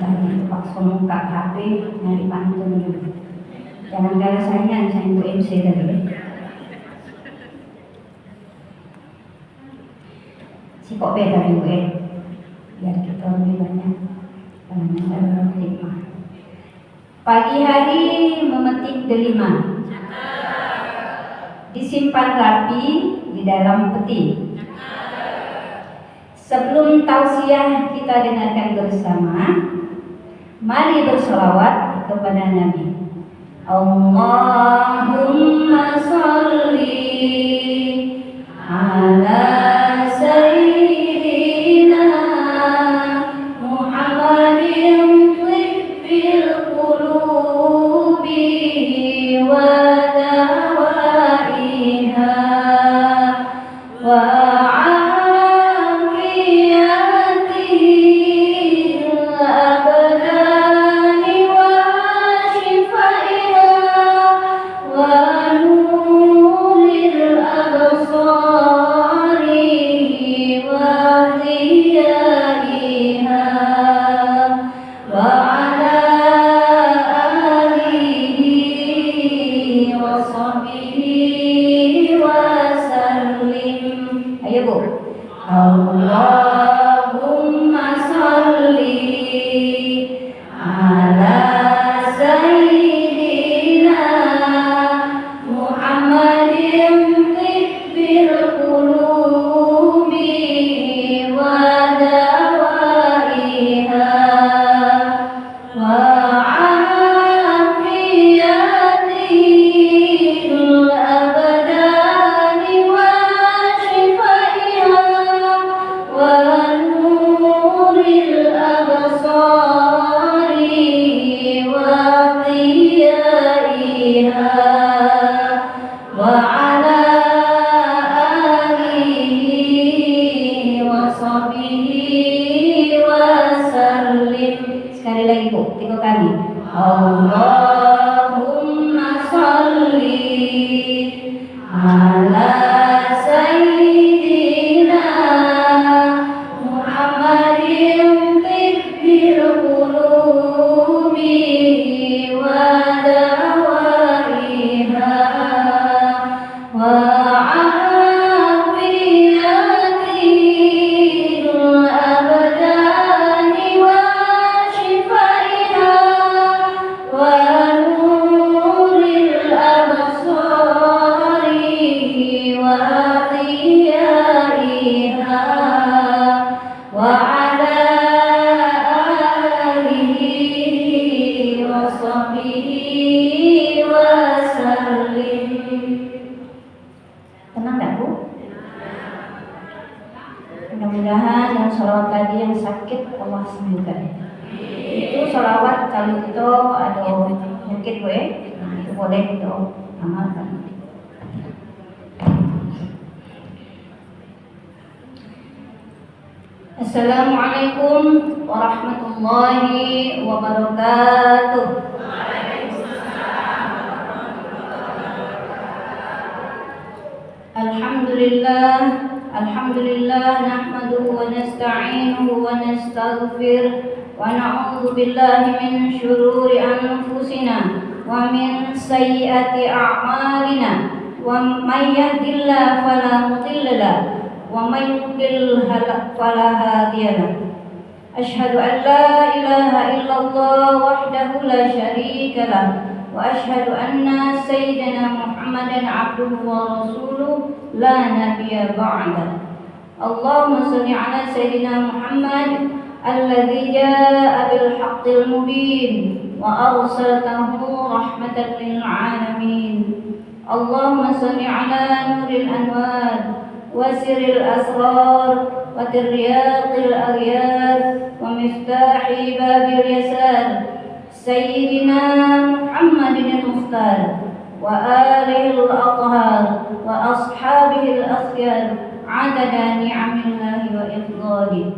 tadi paksa buka HP nyari pantun dulu. Jangan kalah saingan, saya untuk MC tadi. Si kok beda gue, biar kita lebih banyak hikmah. Pagi hari memetik delima, disimpan rapi di dalam peti. Sebelum tausiah kita dengarkan bersama, mari berselawat kepada Nabi. Allahumma sholli ala sayyidina Muhammadin tibbil qulubi wa dawaiha wa Allahumma sholli ala sayyidina Muhammadin tibbil qulubi wa dawaiha wa afiyatihil abdani wa shifaiha wa nuril absari wa qiyaiha wa ala alihi wa sahbihi wa sallim. Sekali lagi Bu, 3 kali. Allahumma sholli ala sayyidina Muhammadin tibbil qulubi wa dawaiha wa afiyatihil abdani wa shifaiha wa nuril absari wa qiyaiha wa ala alihi wa sahbihi wa sallim. Tenang gak Bu? Mudah-mudahan yang sholawat tadi yang sakit Allah sembuhkan. Itu sholawat kalau kita ada mungkin gue, itu boleh kita amalkan. Assalamualaikum warahmatullahi wabarakatuh. Alhamdulillah, alhamdulillah nahmaduhu wa nasta'inuhu wa nastaghfir wa na'udzu billahi min syururi anfusina wa min sayyiati a'malina wa may yahdihillahu fala mudilla lahu wa may yudlil fala hadiya lahu. Asyhadu an la ilaha illallah wahdahu la syarika lahu wa asyhadu anna sayyidina Muhammadan abduhu wa rasuluhu la nabiyya ba'da. Allahumma shalli ala sayyidina Muhammad alladzi jaa'a bil haqqil mubin wa arsaltahu rahmatan lil alamin. Allahumma shalli ala nuril anwar wa sirril asrar wa tiryaqil aghyar wa miftahi babil yasar sayyidina Muhammadin al-mukhtar wa alihi al-athhar wa ashabihi al-akhyar adada ni'amillahi wa ifdali.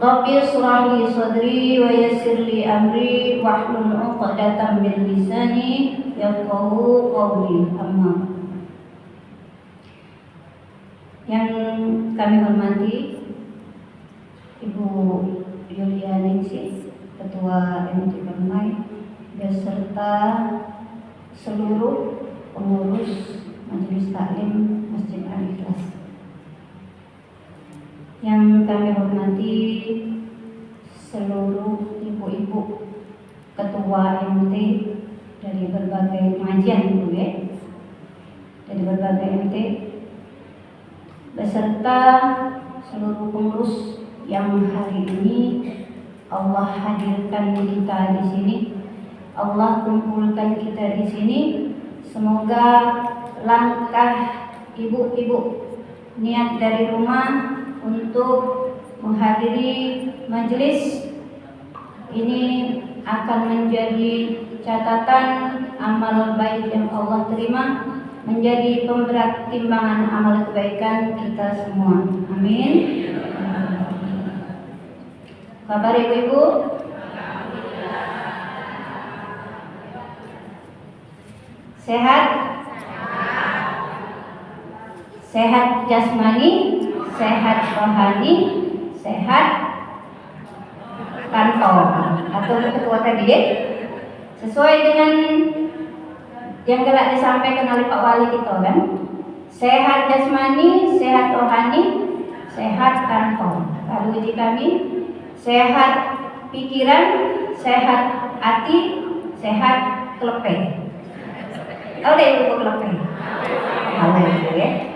Rabbi shrah li sadri wa yassir li amri wahlul 'uqdatam min lisani yafqahu qawli. Amma. Yang kami hormati Ibu Yulia Ningsih, beserta seluruh pengurus Majelis Taklim Masjid Al-Ikhlas. Yang kami hormati seluruh ibu-ibu ketua MT dari berbagai pengajian Bu ya, dari berbagai MT, beserta seluruh pengurus yang hari ini Allah hadirkan kita di sini, Allah kumpulkan kita di sini. Semoga langkah ibu-ibu niat dari rumah untuk menghadiri majelis ini akan menjadi catatan amal baik yang Allah terima, menjadi pemberat timbangan amal kebaikan kita semua. Amin. Kabar ibu-ibu? Sehat? Sehat jasmani, sehat rohani, sehat kantong atau ketua tadi ya? Sesuai dengan yang telah disampaikan oleh Pak Wali kita kan, sehat jasmani, sehat rohani, sehat kantong. Kalau uji kami, sehat pikiran, sehat hati, sehat kelepek. Tahu deh ibu kelepek? Tahu itu ya.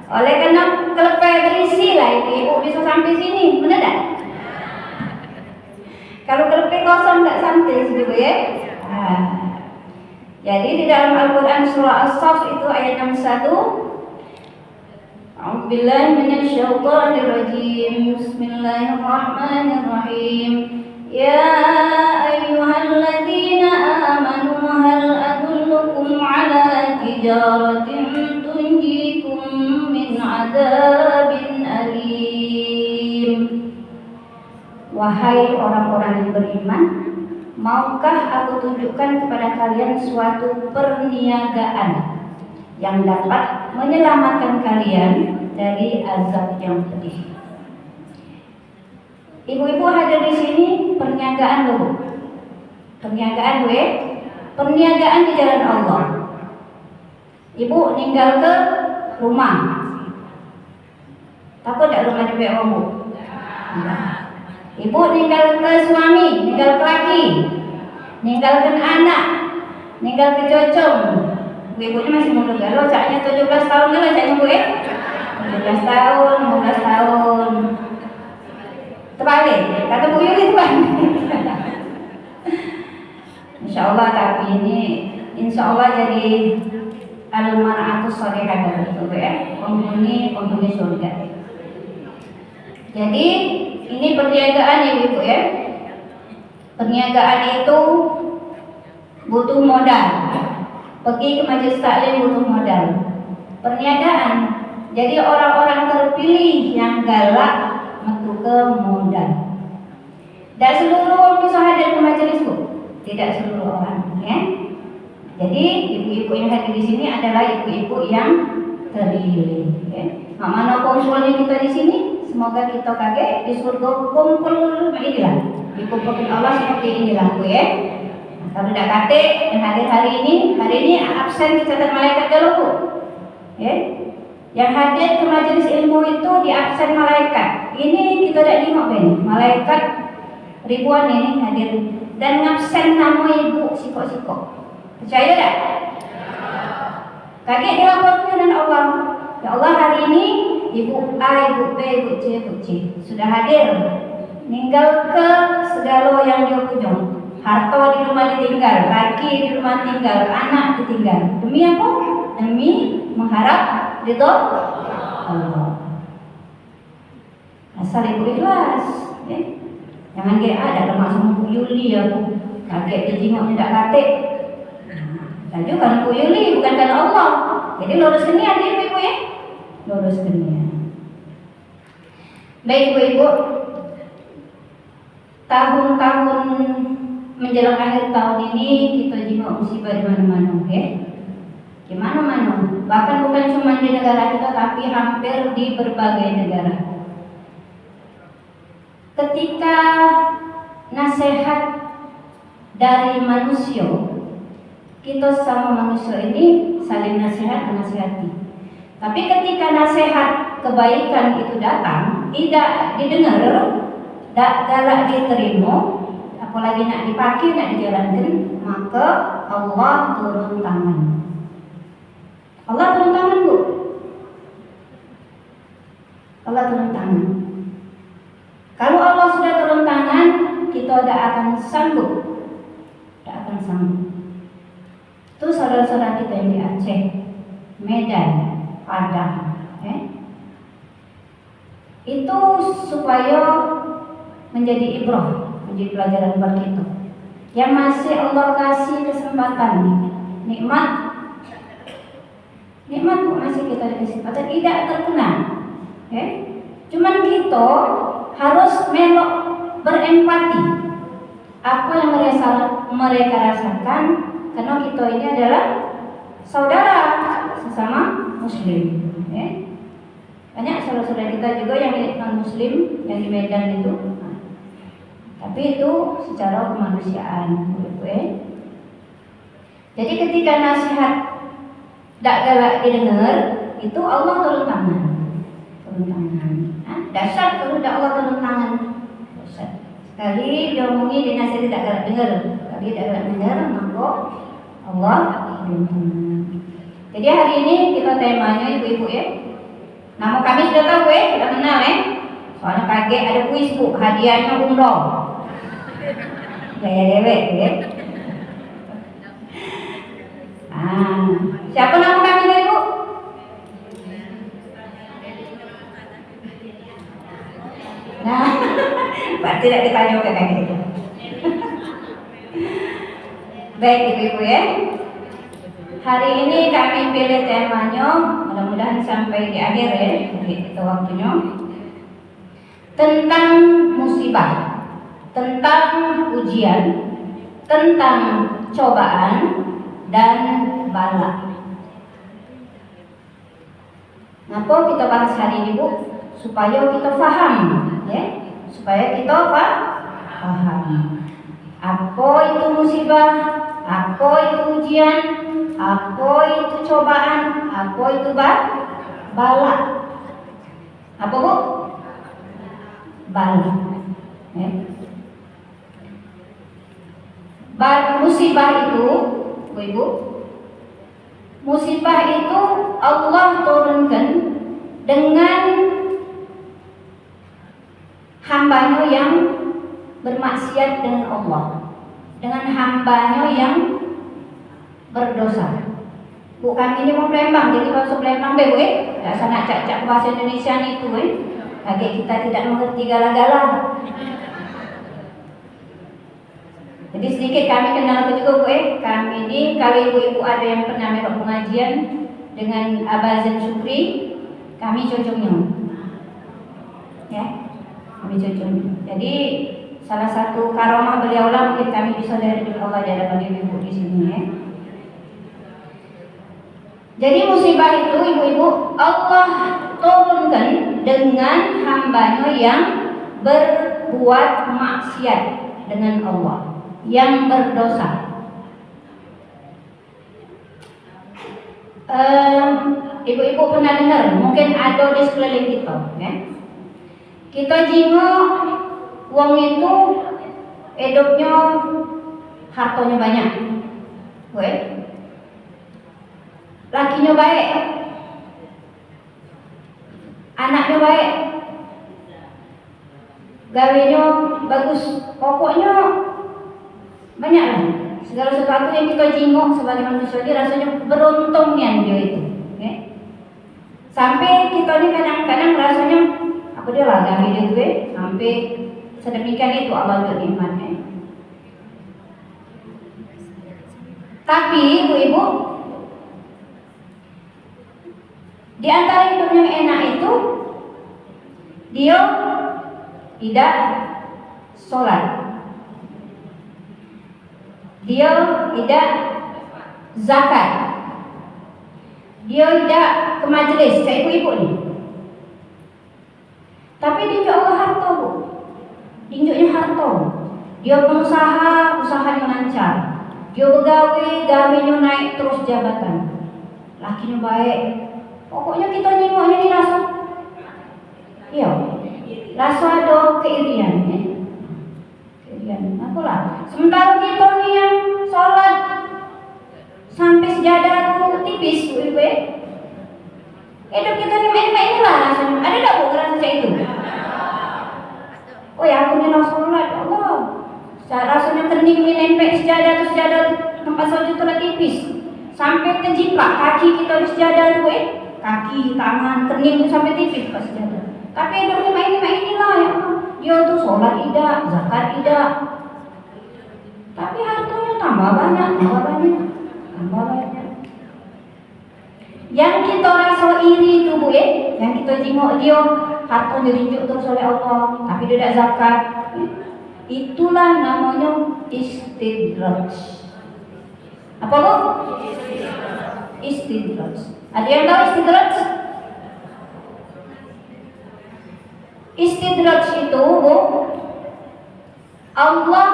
Oleh karena kelepek berisi lah ibu bisa sampai sini, benar tak? Kalau kelepek kosong tak sampai sini bu ya. Jadi di dalam Al-Quran surah As-Saff itu ayat 61. A'udzubillahi minasyaitonirrajim. Bismillahirrahmanirrahim. Ya ayyuhalladzina amanu hal adullukum ala tijaratin tunjikum min adzabin alim. Wahai orang-orang yang beriman, maukah aku tunjukkan kepada kalian suatu perniagaan yang dapat menyelamatkan kalian dari azab yang pedih. Ibu-ibu hadir di sini perniagaan loh. Perniagaan gue, perniagaan di jalan Allah. Ibu ninggal ke rumah. Takut tak rumah di PO Bu? Ibu ninggal ke suami, ninggal ke laki, ninggalkan anak, ninggal ke cocong. Ibunya masih muda galau, caknya 17 tahun kan caknya Bu ya? 17 tahun, 15 tahun. Terbalik, kata Bu Yuli terbalik. Insya Allah tapi ini insya Allah jadi al-mar'atus sholihah betul ya, penghuni surga. Jadi ini perniagaan ya ibu ya. Perniagaan itu butuh modal. Pergi ke majelis taklim butuh modal. Perniagaan. Jadi orang-orang terpilih yang galak metu ke modal. Tidak seluruh orang bisa hadir ke majelis bu. Tidak seluruh orang ya. Jadi ibu-ibu yang hadir di sini adalah ibu-ibu yang terpilih ya. Mana kumpulnya kita di sini? Semoga kita kaget di surga kumpul inilah, dikumpulkan Allah seperti inilah bu ya. Nah, kalau tidak kate yang hadir hari ini absen dicatat malaikat dulu bu ya. Yang hadir ke majelis ilmu itu di absen malaikat. Ini kita tidak nengok ben, malaikat ribuan ini hadir dan ngabsen nama ibu sikok-sikok. Percaya tak? Kaget dilaporkan dengan Allah. Ya Allah hari ini Ibu A, Ibu B, Ibu C, Ibu C sudah hadir. Ninggal ke segala yang dia punya. Harta di rumah ditinggal, laki di rumah tinggal, anak ditinggal. Demi apa? Demi mengharap ridho Allah. Asal ibu ikhlas ya. Jangan kayak ada termasuk Bu Yuli ya Bu. Kaget dijingok tidak katik. Laju karena Bu Yuli bukan karena Allah. Jadi luruskan niat ibu-ibu ya. Luruskan niat. Baik ibu-ibu, tahun-tahun menjelang akhir tahun ini kita juga musibah di mana-mana ya. Di mana-mana. Bahkan bukan cuma di negara kita tapi hampir di berbagai negara. Ketika nasihat dari manusia, kita sama manusia ini saling nasihati. Tapi ketika nasihat kebaikan itu datang, tidak didengar, tidak galak diterima, apalagi nak dipakai, nak dijalankan, maka Allah turun tangan. Allah turun tangan, Bu. Allah turun tangan. Kalau Allah sudah turun tangan, kita tidak akan sanggup. Tidak akan sanggup. Itu saudara-saudara kita yang di Aceh, Medan, Padang, itu supaya menjadi ibrah, menjadi pelajaran buat kita. Yang masih Allah kasih kesempatan, nikmat masih kita dikasih kesempatan, tidak terkena. Cuman kita harus melok berempati apa yang mereka rasakan, karena kita ini adalah saudara sesama Muslim. Banyak saudara-saudara kita juga yang non Muslim yang di Medan itu, tapi itu secara kemanusiaan. Jadi ketika nasihat tidak galak didengar, itu Allah turun tangan. Dahsyat kalau tidak Allah turun tangan. Dahsyat. Sekali diomongi dinasihati tidak galak dengar, sekali tidak galak dengar, maka Allah turun tangan. Jadi hari ini kita temanya ibu-ibu ya. Nama kami sudah tahu sudah kenal Soalnya kaget ada kuis Bu, hadiahnya umroh. Gaya dewek siapa nama kami tadi Bu? Nah, berarti tidak ditanya ke kami itu. Baik ibu-ibu ya. Hari ini kami pilih temanya, mudah-mudahan sampai di akhir ya, itu waktunya, tentang musibah, tentang ujian, tentang cobaan dan bala. Kenapa kita bahas hari ini Bu? Supaya kita paham ya, supaya kita paham apa itu musibah, apa itu ujian, apa itu cobaan, apa itu bala. Apa Bu? Bala. Musibah itu, Bu-ibu, musibah itu Allah turunkan dengan hambanya yang bermaksiat dengan Allah, dengan hambanya yang berdosa. Bukan ini mau Palembang, jadi masuk Palembang tidak sangat cak-cak bahasa Indonesia itu kaget kita tidak mengerti gala-gala. Jadi sedikit kami kenal juga kami ini, kalau ibu-ibu ada yang pernah melok pengajian dengan Abah Zain Syukri, kami cocoknya ya, kami cocoknya. Jadi salah satu karomah beliau lah, mungkin kami bisa dari Allah di hadapan ibu-ibu di sini ya. Jadi musibah itu ibu-ibu Allah turunkan dengan hambanya yang berbuat maksiat dengan Allah, yang berdosa. Ibu-ibu pernah dengar, mungkin ada di sekeliling kita ya? Kita jingok wong itu hidupnya hartanya banyak, lakinya baik, anaknya baik, gawenya bagus, pokoknya banyak lah. Segala sesuatu yang kita jingok sebagai manusia ini rasanya beruntungnya dia itu sampai kita ini kadang-kadang rasanya apa dia lah gawe dia gue, sampai sedemikian itu Allah beri nikmatnya. Tapi ibu-ibu, di antara hidup yang enak itu dia tidak sholat, dia tidak zakat, dia tidak ke majelis kayak ibu-ibu nih. Tapi dinjuk Allah harta Bu, dinjuknya harta. Dia pengusaha, usahanya lancar. Dia begawe, gawenya naik terus jabatan. Lakinya baik. Pokoknya kita nengoknya di rasa. Iya. Rasa ada keirian, keirian. Apalah. Sementara kita nih yang sholat sampai sejadah tu tipis, ibu. Hidup kita ni main-main lah rasanya. Ada tak bu rasa macam itu? Oh ya, aku ni nak sholat, Allah. Rasanya kening ni lempek sejadah tu tempat sholat tu lah tipis. Sampai terjiplak kaki kita di sejadah tu kaki, tangan, kening tu sampai tipis pas sejadah. Tapi hidup ni main-main lah ya Allah. Dia tu sholat tidak, zakat tidak. Tapi hartanya tambah banyak. Yang kita rasa iri tu bu yang kita jenguk dia harta dirinjuk terus oleh Allah, tapi dia tak zakat. Itulah namanya istidraj. Apa bu? Istidraj. Ada yang tahu istidraj? Istidraj itu bu, Allah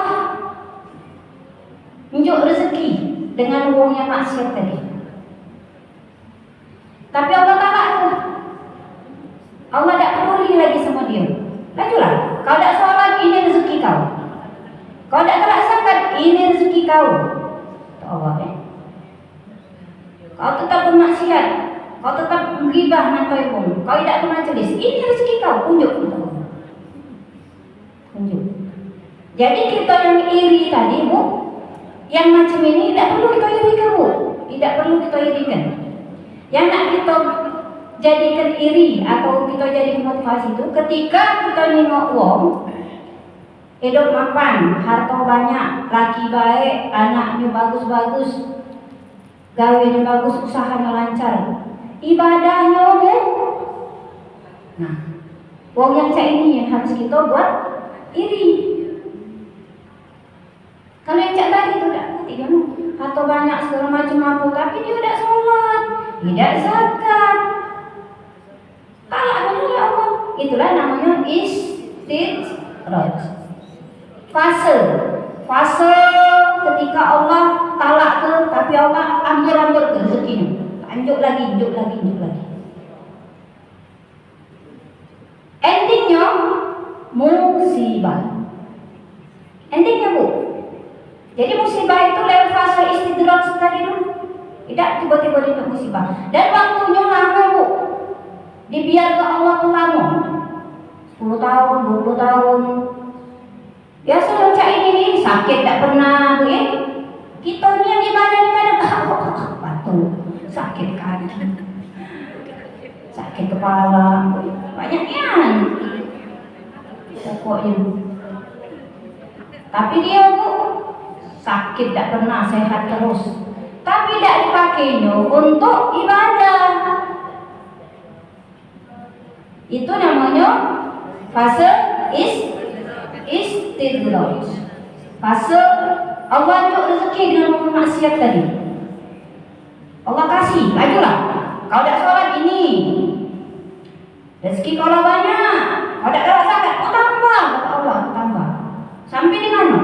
menunjuk rezeki dengan uang yang maksiat tadi. Tapi Allah talak tu. Allah tak peduli lagi sama dia. Lajulah. Kau tak solat, ini rezeki kau. Kau tak talak zakat, ini rezeki kau. Tak Allah Kau tetap bermaksiat, kau tetap menggibah mantai pun, kau tidak ke majlis, ini rezeki kau. Tunjuk. Jadi kita yang iri tadi bu, yang macam ini tidak perlu kita irikan bu. Tidak perlu kita irikan. Yang nak kita jadikan iri atau kita jadikan motivasi itu ketika kita nengok wong hidup mapan, harta banyak, laki baik, anaknya bagus-bagus, gawenya bagus, usahanya lancar, ibadahnya bu. Nah, wong yang cak ini yang harus kita buat iri. Kalau yang cak tadi itu tak putih kan, harta banyak segala macam apa, tapi dia tidak sholat, tidak zakat, talak oleh Allah. Itulah namanya istidraj. Fase ketika Allah talak ke, tapi Allah ambur-ambur ke rezekinya, lanjut lagi. Endingnya musibah. Endingnya bu. Jadi musibah itu lewat fase istidraj tadi dulu. Tidak tiba-tiba dia musibah. Dan waktunya lama bu. Dibiarkan Allah tu lama. 10 tahun, 20 tahun. Biasa macam ini sakit tak pernah bu ya. Kita ni yang ibadah batu, sakit kaki, sakit kepala, banyaknya. Pokoknya. Tapi dia bu sakit tak pernah, sehat terus. Tapi tidak dipakainya untuk ibadah. Itu namanya fase istidraj. Fase Allah untuk rezeki dengan maksiat tadi. Allah kasih, lajulah. Kau tak sholat ini, rezeki kau banyak. Kau tak dapat zakat, kau tambah, kata Allah, tambah. Sampai di mana?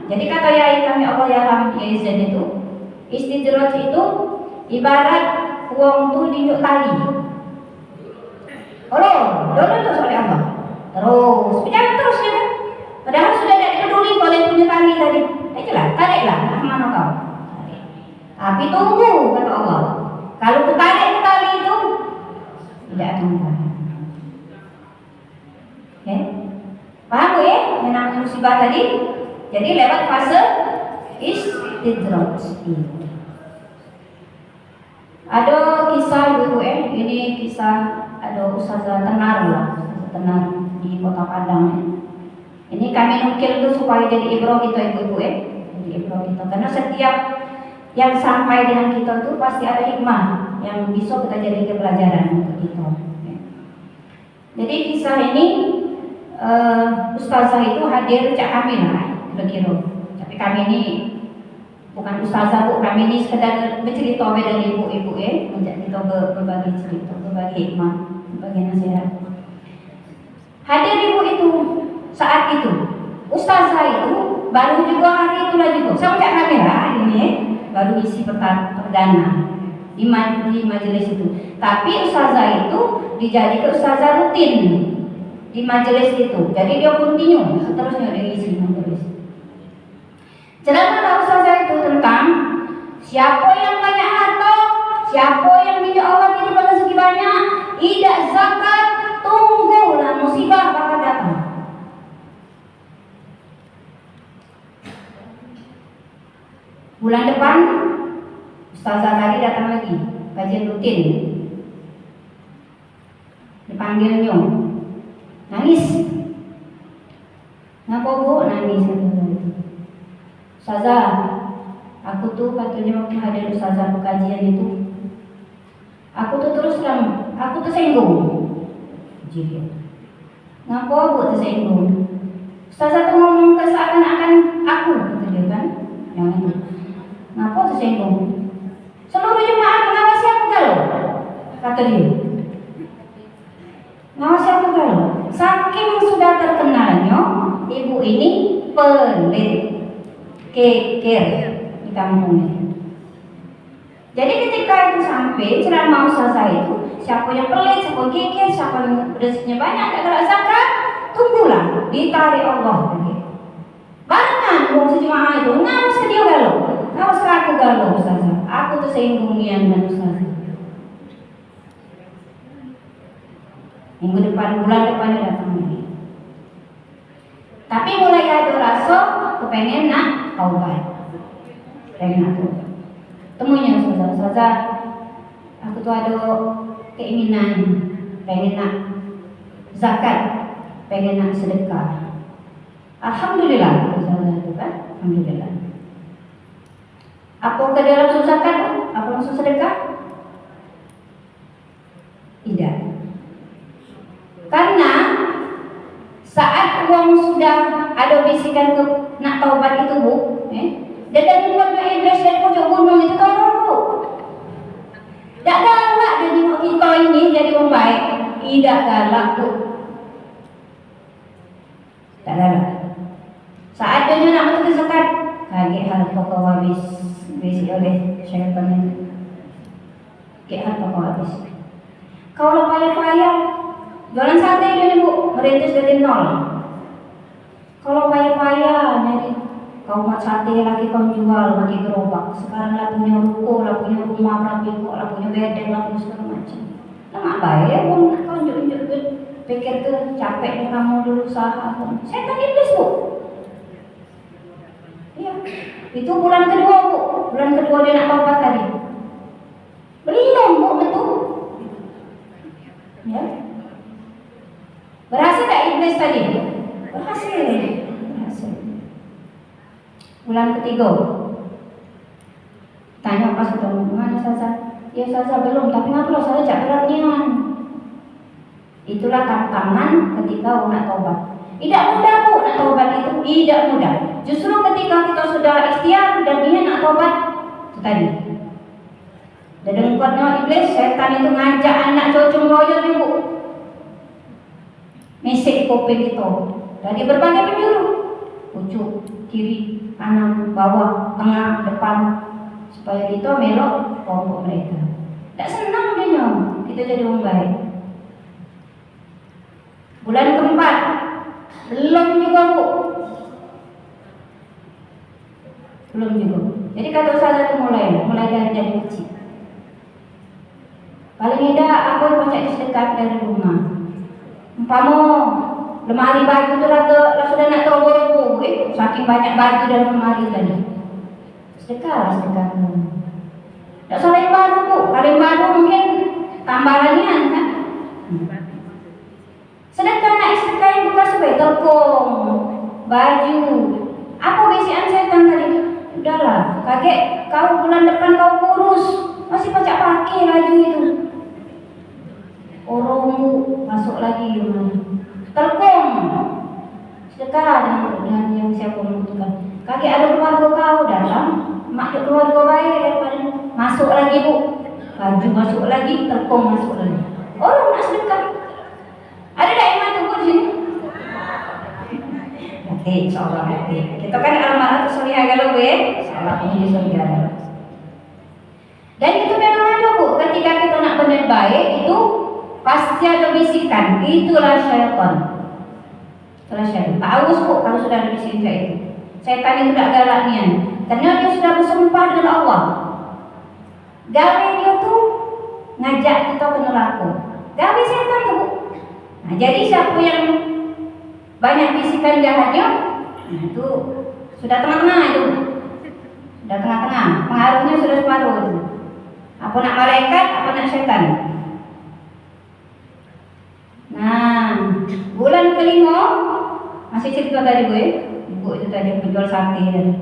Jadi kata yai kami Allah ya Rahmat ya Izan itu, istidraj itu ibarat uang tu dijuk tali. Terus oleh Allah. Terus, jangan terus ya. Padahal sudah tidak peduli oleh punya tali tadi. Itulah, tariklah kemana kau. Tarik. Tapi tunggu kata Allah. Kalau ketarik ke tali itu tidak akan tahan. Ya? Paham ya? Yang namanya musibah tadi. Jadi lewat fase istidraj. Ada kisah ibu ini kisah ada ustazah tenar lah, tenar di Kota Padang. Ini kami nukil itu supaya jadi ibrah kita ibu-ibu jadi ibrah kita. Karena setiap yang sampai dengan kita itu pasti ada hikmah yang bisa kita jadikan pelajaran untuk kita. Jadi kisah ini ustazah itu hadir cak kami lah, kira-kira. Tapi kami ini bukan ustazah bu, kami ini sekedar bercerita dari ibu-ibu menjadi kita berbagi cerita, berbagi hikmah, berbagi nasihat. Hadir ibu itu saat itu, ustazah itu baru juga hari itulah juga. Sama kayak kamera ini baru isi perdana di majelis itu. Tapi ustazah itu dijadikan ustazah rutin di majelis itu. Jadi dia kontinu seterusnya dia isi majelis. Ceramah ustazah itu tentang siapa yang banyak harta, siapa yang minta Allah ini rezeki banyak, tidak zakat, tunggulah musibah bakal datang. Bulan depan ustazah tadi datang lagi kajian rutin. Dipanggilnya nangis. Ngapa bu nangis? Ustazah, aku tuh katanya waktu hadir ustazah kajian itu, aku tuh terus terang, aku tersinggung. Jadi, ngapa bu tersinggung? Ustazah tuh ngomong ke seakan-akan aku, kata dia kan, yang itu. Ngapa tersinggung? Seluruh jemaah mengawasi aku galau, kata dia. Ngawasi aku galau. Saking sudah terkenalnya, ibu ini pelit, keker di kampungnya. Jadi ketika itu sampai ceramah ustazah itu, siapa yang pelit, siapa yang keker, siapa yang rezekinya banyak, tak ada zakat, tunggulah ditarik Allah. Barengan wong sejemaah itu, ngawas dia galau, ngawas aku galau ustazah. Aku tersinggung nian dan ustazah. Minggu depan, bulan depan dia datang lagi. Tapi mulai ada rasa kepengen nak taubat, pengen nak taubat. Temunya ustazah, aku tuh ada keinginan pengen nak zakat, pengen nak sedekah. Alhamdulillah ustazah itu kan, alhamdulillah. Apa ke dalam langsung zakat? Apa langsung sedekah? Tidak. Karena saat uang sudah ada bisikan ke nak taubat itu bu, dan buatnya iblis dari pojok gunung itu tolong bu. Tak galak dia tengok kita ini jadi orang baik, tidak galak bu. Tak galak. Saat dia nak masuk ke zakat, kaget harta kau habis, bisi oleh syaitan ini. Kaget harta kau habis. Kalau payah-payah jualan sate dia bu, merintis dari nol. Kalau payah-payah nyari kau buat sate lagi kau jual bagi gerobak. Sekarang lah punya ruko, lah punya rumah, lah punya bedeng, lah punya segala macam. Lama bayar pun kau unjuk-unjuk pikir ke capek kamu dulu usaha. Setan iblis bu. Iya, itu bulan kedua bu. Bulan kedua dia nak taubat tadi. Belum bu betul. Ya. Berhasil tak iblis tadi? Berhasil. Bulan ketiga, tanya pas ketemu mana Ustazah? Ya Ustazah belum, tapi ngapa Ustazah cak beranian? Itulah tantangan ketika nak taubat. Tidak mudah bu nak taubat itu, tidak mudah. Justru ketika kita sudah ikhtiar dan dia nak taubat, itu tadi. Dedengkotnya iblis, setan itu ngajak anak cucu royal ibu. Mesek kuping itu dari berbagai penjuru, pucuk, kiri, kanan, bawah, tengah, depan, supaya kita melok kelompok mereka. Tak senang dia kita jadi orang baik. Bulan keempat belum juga bu, belum juga. Jadi kata ustazah itu mulai dari kecil. Paling tidak aku baca sedekah dari rumah. Umpama lemari baju itu lah sudah nak teroboh, saking banyak baju dalam lemari tadi. Sedekah. Tak salah yang baru bu, kalau yang baru mungkin tambahannya kan. Sedekah nak sedekah yang bekas supaya telkom, baju. Apa bisian setan tadi? Udahlah, kaget kau bulan depan kau kurus, masih pacak pakai baju itu. Orangmu masuk lagi rumah. Telkom sedekah dengan yang siapa membutuhkan. Kakek ada keluarga kau datang, mak ada keluarga baik daripada masuk lagi bu, baju masuk lagi, telkom masuk lagi. Orang nak sedekah. Ada tak iman tu bu di sini? Nanti insyaallah nanti. Kita kan al-mar'atu sholihah kalau gue, insyaallah penghuni surga. Dan itu memang ada Bu, ketika kita nak berniat baik itu pasti ada bisikan, itulah syaitan. Itulah syaitan. Tahu Bu kalau sudah ada bisikan kayak itu. Setan itu tak galak nian. Karena dia sudah bersumpah dengan Allah. Gawe dia tuh ngajak kita ke neraka. Gawe setan tuh Bu. Nah, jadi siapa yang banyak bisikan jahatnya, nah itu sudah tengah-tengah itu, sudah tengah-tengah, pengaruhnya sudah separuh itu. Apa nak malaikat, apa nak setan. Nah, bulan kelima masih cerita tadi gue, ibu itu tadi penjual sate tadi.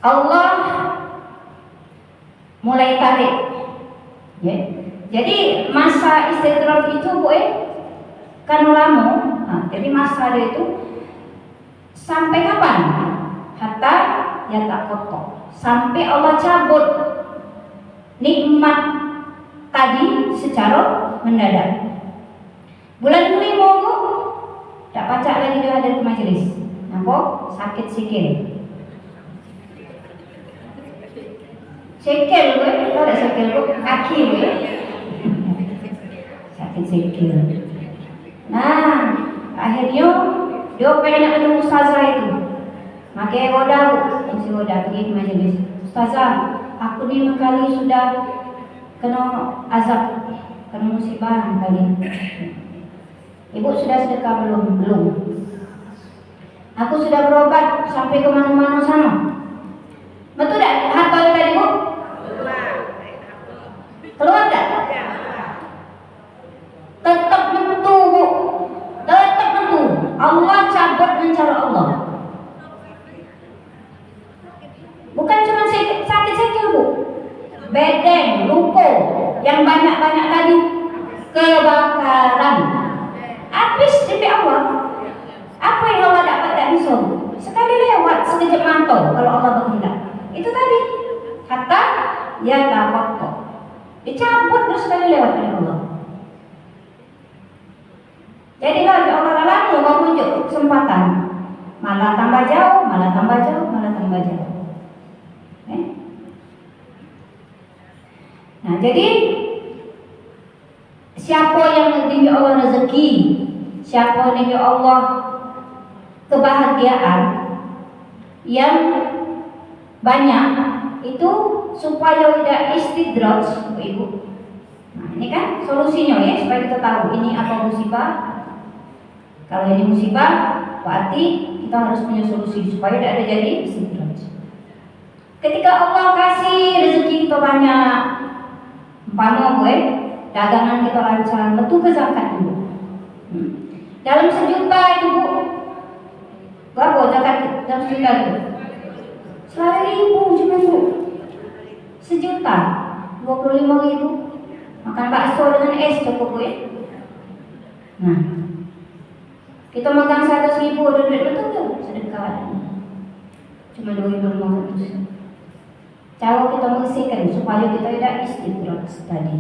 Allah mulai tarik, ya. Jadi masa istirahat itu gue kan lama, nah, jadi masa dia itu sampai kapan? Hatta ya tak kotor, sampai Allah cabut nikmat tadi secara mendadak. Bulan kelima Bu, tak pacak lagi dia hadir ke majelis. Nampak sakit sikil. Sikil gue, tahu tak sikil gue? Kaki gue. Sakit sikil. Nah, akhirnya dia pengen nak ketemu ustazah itu. Makai roda Bu, si roda pergi ke majelis. Ustazah, aku ni kali sudah kena azab, kena musibah kali. Ibu sudah sedekah belum? Belum. Aku sudah berobat sampai ke mana-mana sana. Betul tak? Hafal tadi Bu? Keluar tak? Tetap mentu Bu. Tetap mentu. Allah cabut dengan cara Allah. Bukan cuma sakit sikil Bu. Bedeng, luka, yang banyak-banyak tadi kebakaran. Habis dari Allah. Apa yang Allah dapat tak bisa? Sekali lewat sekejap mata kalau Allah berkehendak. Itu tadi kata ya tawakal. Dicabut terus sekali lewat oleh Allah. Jadi kalau Allah lama mau tunjuk kesempatan, malah tambah jauh, malah tambah jauh, malah tambah jauh. Nah, jadi siapa yang diberi Allah rezeki, siapa yang diberi Allah kebahagiaan yang banyak, itu supaya tidak istidraj, Ibu. Nah, ini kan solusinya ya, supaya kita tahu ini apa musibah. Kalau ini musibah, berarti kita harus punya solusi supaya tidak ada jadi istidraj. Ketika Allah kasih rezeki kita banyak, umpama gue, dagangan kita lancar, betul ke zakat dulu. Dalam sejuta itu Bu, berapa zakat dalam sejuta itu? 100.000 cuma Bu. Sejuta, 25.000. Makan bakso dengan es cukup gue. Nah, kita makan 100.000 ada duit betul tuh sedekah. Cuma 2.500. Cara kita bersihkan supaya kita tidak istidraj tadi.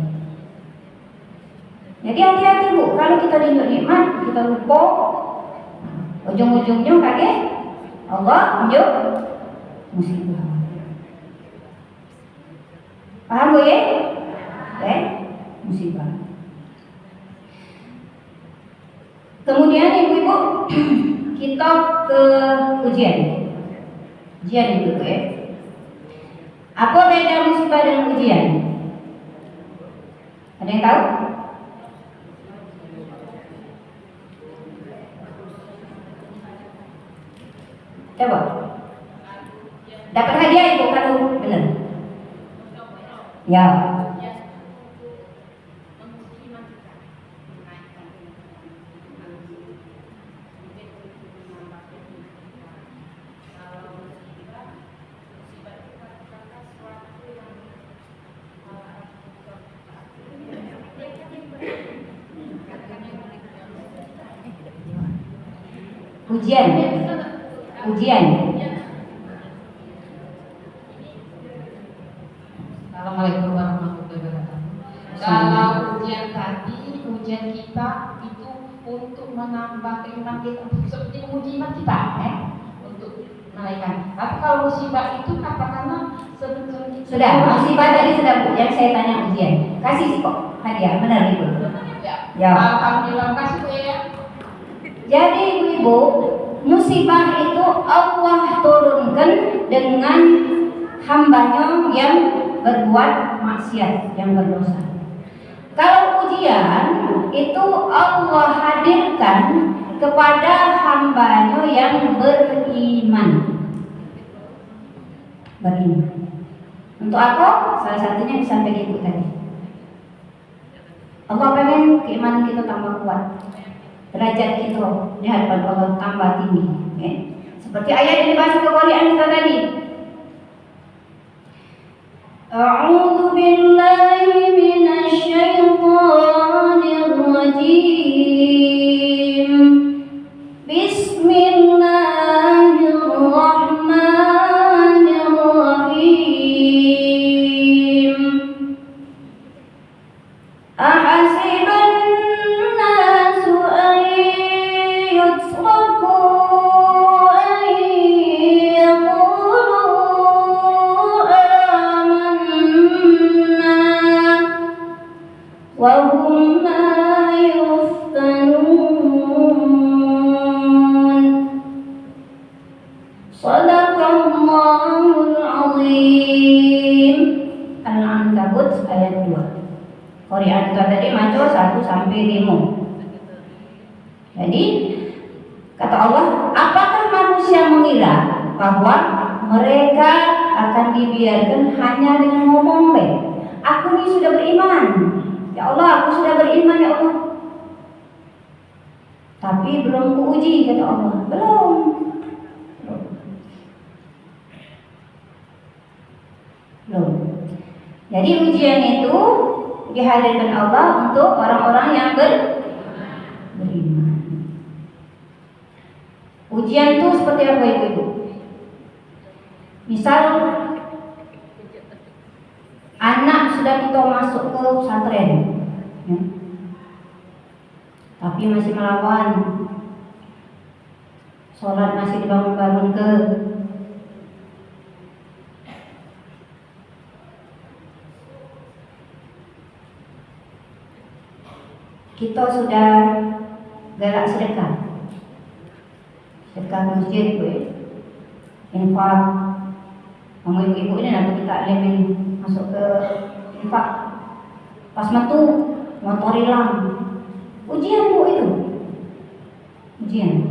Jadi hati-hati Bu, kalau kita dinikmat nikmat, kita lupa, ujung-ujungnya kaget Allah tunjuk musibah. Paham Bu ya? Musibah. Kemudian Ibu-ibu, kita ke ujian. Ujian itu ya. Apa beda musibah dan ujian? Ada yang tahu? Coba. Dapat hadiah Ibu kalau benar. Ya. Ujian. Assalamualaikum warahmatullahi wabarakatuh. Kalau ujian tadi, ujian kita itu untuk untuk menambah keimanan kita, seperti menguji iman kita, untuk menaikkan. Tapi kalau musibah itu katakanlah sudah, musibah tadi sudah Bu, yang saya tanya ujian. Kasih kok hadiah, benar Ibu? Ya. Alhamdulillah, kasih Bu ya. Jadi Ibu, musibah itu Allah turunkan dengan hambanya yang berbuat maksiat, yang berdosa. Kalau ujian itu Allah hadirkan kepada hambanya yang beriman. Untuk apa? Salah satunya disampaikan Ibu tadi. Allah pengen keimanan kita tambah kuat, derajat kita di hadapan Allah tambah tinggi. Seperti ayat yang dibaca ke Quran kita tadi. A'udzu billahi minasy syaithanir rajim. Bismillahirrahmanirrahim. Ahasiban nasu an yutraku an yaqulu وهم لا يفتنون صدق الله العظيم. Al-Ankabut ayat 2. Quran kita tadi maco 1 sampai 5. Jadi kata Allah, apakah manusia mengira bahwa mereka akan dibiarkan hanya dengan ngomong baik? Aku ini sudah beriman. Ya Allah, aku sudah beriman ya Allah. Tapi belum kuuji kata Allah. Belum. Jadi ujian itu dihadirkan Allah untuk orang-orang yang beriman. Ujian itu seperti apa Ibu? Misal anak sudah kita masuk ke pesantren, ya, tapi masih melawan, sholat masih dibangun-bangun ke, kita sudah galak sedekah masjid, infak. Kamu ibu-ibu ini nanti kita lemin masuk ke infak, pas metu motor hilang. Ujian Bu itu, ujian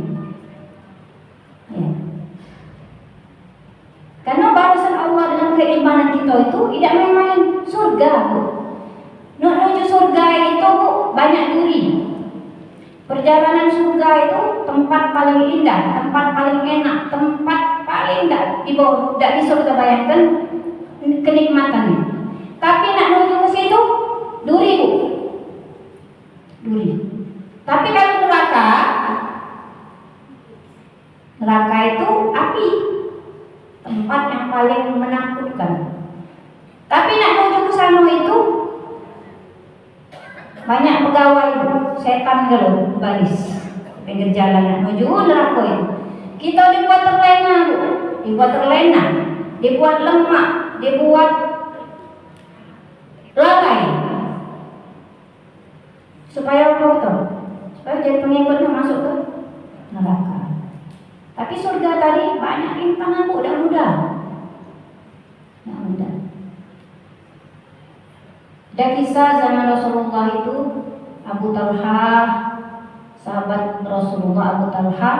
ya. Karena balasan Allah dengan keimanan kita itu tidak main-main. Surga Bu, menuju surga itu Bu banyak duri. Perjalanan surga itu tempat paling indah, tempat paling enak, tempat paling tidak bisa kita bayangkan kenikmatannya. Tapi nak menuju ke situ duri Bu, duri. Tapi kalau neraka itu api, tempat yang paling menakutkan. Tapi nak menuju ke sana itu banyak pegawai setan kalau baris pinggir jalan nak menuju neraka itu. Kita dibuat terlena Bu, dibuat lemak, dibuat lalai, supaya jadi pengikutnya masuk ke neraka. Tapi surga tadi banyak rintangan Bu, tidak mudah. Ada kisah zaman Rasulullah itu, Abu Talha, sahabat Rasulullah Abu Talha